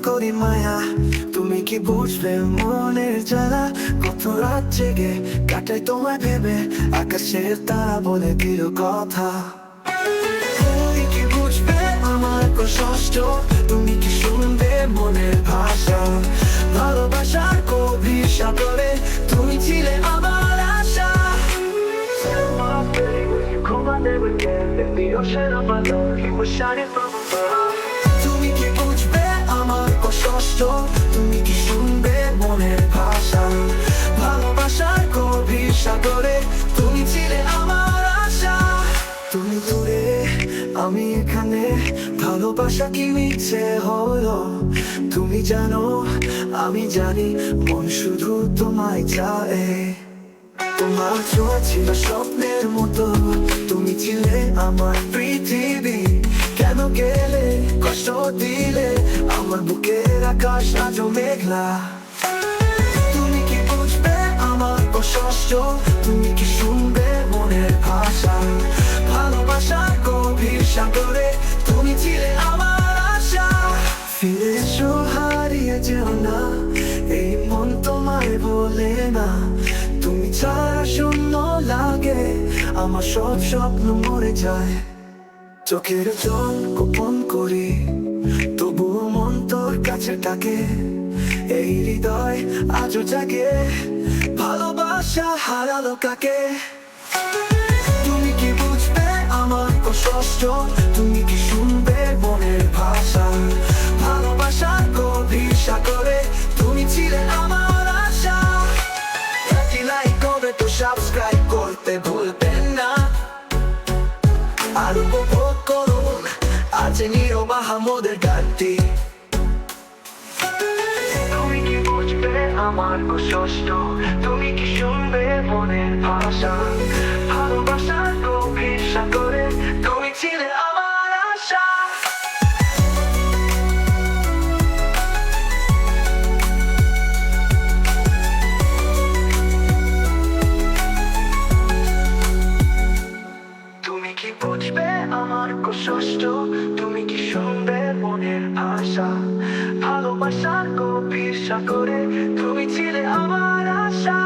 করি মায়া, তুমি কি বুঝবে মনের জ্বালা? কত রাত জেগে কাটাই তোমায় ভেবে, আকাশের তারা বলে দিল কথা। তুমি কি বুঝবে আমার কষ্ট? তুমি কি শুনবে মনের ভাষা? ভালোবাসার গভীর সাগরে তুমি ছিলে আমার আশা। তুমি কি বুঝবে আমার কষ্ট? তুমি কি শুনবে মনের ভাষা? ভালোবাসার গভীর সাগরে তুমি ছিলে আমার আশা। তুমি দূরে আমি এখানে, ভালোবাসা কি মিছে হলো? তুমি জানো আমি জানি, মন শুধু তোমায় চায়। তোমার ছোঁয়া ছিল স্বপ্নের মতো, তুমি ছিলে আমার পৃথিবী। কেন গেলে কষ্ট দিলে, আমার বুকের আকাশ আজও মেঘলা। তুমি কি বুঝবে আমার কষ্ট? তুমি কি শুনবে মনের ভাষা? ভালোবাসার গভীর সাগরে তুমি ছিলে আমার আশা। ফিরে এসো, হারিয়ে যেও না, এই মন তোমায় বলে না। তুমি ছাড়া শূন্য লাগে, আমার সব স্বপ্ন মরে যায়। চোখের জল গোপন করি, তবুও মন তোর কাছে ডাকে। এই হৃদয় আজও জাগে, ভালোবাসা হারালো কাকে? তুমি কি বুঝবে আমার কষ্ট? তুমি কি শুনবে মনের ভাষা? ভালোবাসার গভীর সাগরে তুমি ছিলে আমার আশা। লাইক করবে তো সাবস্ক্রাইব করতে ভুলবেন না, আর উপভোগ করুন আজ নীরব মাহমুদের গানটি। তুমি কি বুঝবে আমার কষ্ট? তুমি কি শুনবে মনের ভাষা? ভালোবাসার গভীর সাগরে তুমি ছিলে আমার আশা। তুমি কি বুঝবে আমার কষ্ট? তুমি কি শুনবে মনের ভাষা? ভালোবাসার গভীর সাগরে তুমি ছিলে আমার আশা।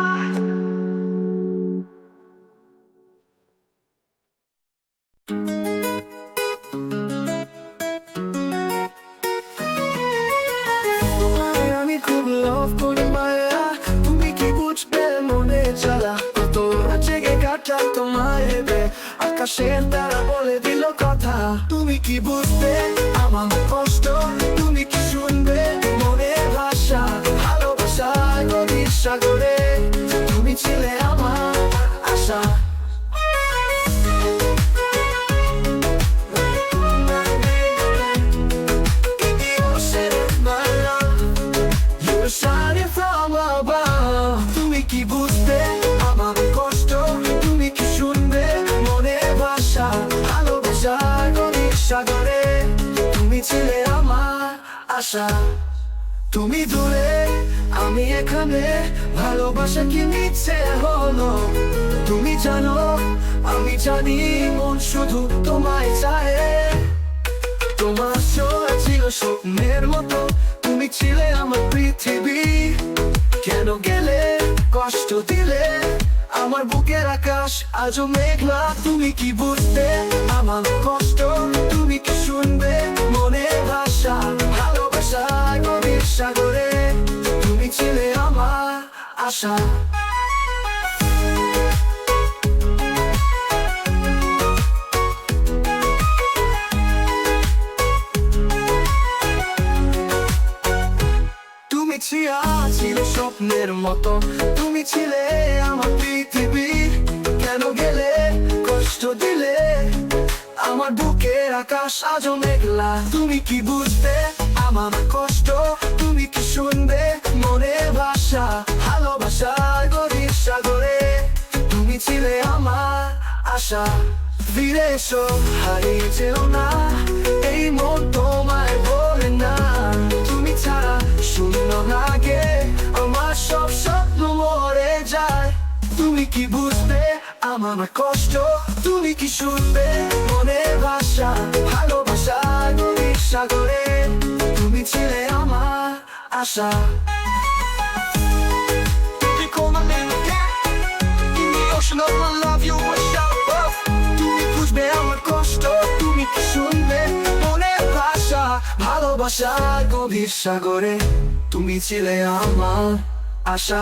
আমি খুব লাভ করি মায়া, তুমি কি বুঝবে মনে জ্বালা? কত জেগে কাটাই তোমায় ভেবে, আকাশের তারা বলে দিল কথা। তুমি কি বুঝবে আমার কষ্ট? তুমি কি শুনবে মনের ভাষা? ভালোবাসার গভীর সাগরে তুমি ছিলে আমার আশা। তুমি কি বুঝবে আমার কষ্ট? তুমি কি শুনবে মনের ভাষা? ভালোবাসার গভীর সাগরে তুমি ছিলে আমার আশা। তুমি দূরে আমি এখানে, ভালোবাসা কি মিছে হলো? তুমি জানো আমি জানি, মন শুধু তোমায় চায়। তোমার ছোঁয়া ছিল স্বপ্নের মতো, তুমি ছিলে আমার পৃথিবী। কেন গেলে কষ্ট দিলে, আমার বুকের আকাশ আজও মেঘলা। তুমি কি বুঝবে আমার কষ্ট? তুমি কি শুনবে মনের ভাষা? ভালোবাসার গভীর সাগরে তুমি ছিলে আমার আশা। তুমি ছিল স্বপ্নের মতো, তুমি ছিলে আমার পৃথিবী। কেন গেলে কষ্ট দিলে, আমার বুকের আকাশ আজও মেঘলা। তুমি কি বুঝবে আমার কষ্ট? তুমি কি শুনবে মনের ভাষা? ভালোবাসার গভীর সাগরে তুমি ছিলে আমার আশা। ফিরে এসো, হারিয়ে যেও না, এই মন তোমায় বলে না। তুমি ছাড়া শূন্য লাগে, আমার সব স্বপ্ন মরে যায়। তুমি কি বুঝবে আমার কষ্ট? তুমি কি শুনবে মনের ভাষা? ভালোবাসার গভীর সাগরে তুমি ছিলে আমার আশা। You call my name again in the ocean of my love, you wish out above. তুমি বুঝবে আমার কষ্ট, তুমি কি শুনবে মনের ভাষা, ভালোবাসার গভীর সাগরে তুমি ছিলে আমার আশা।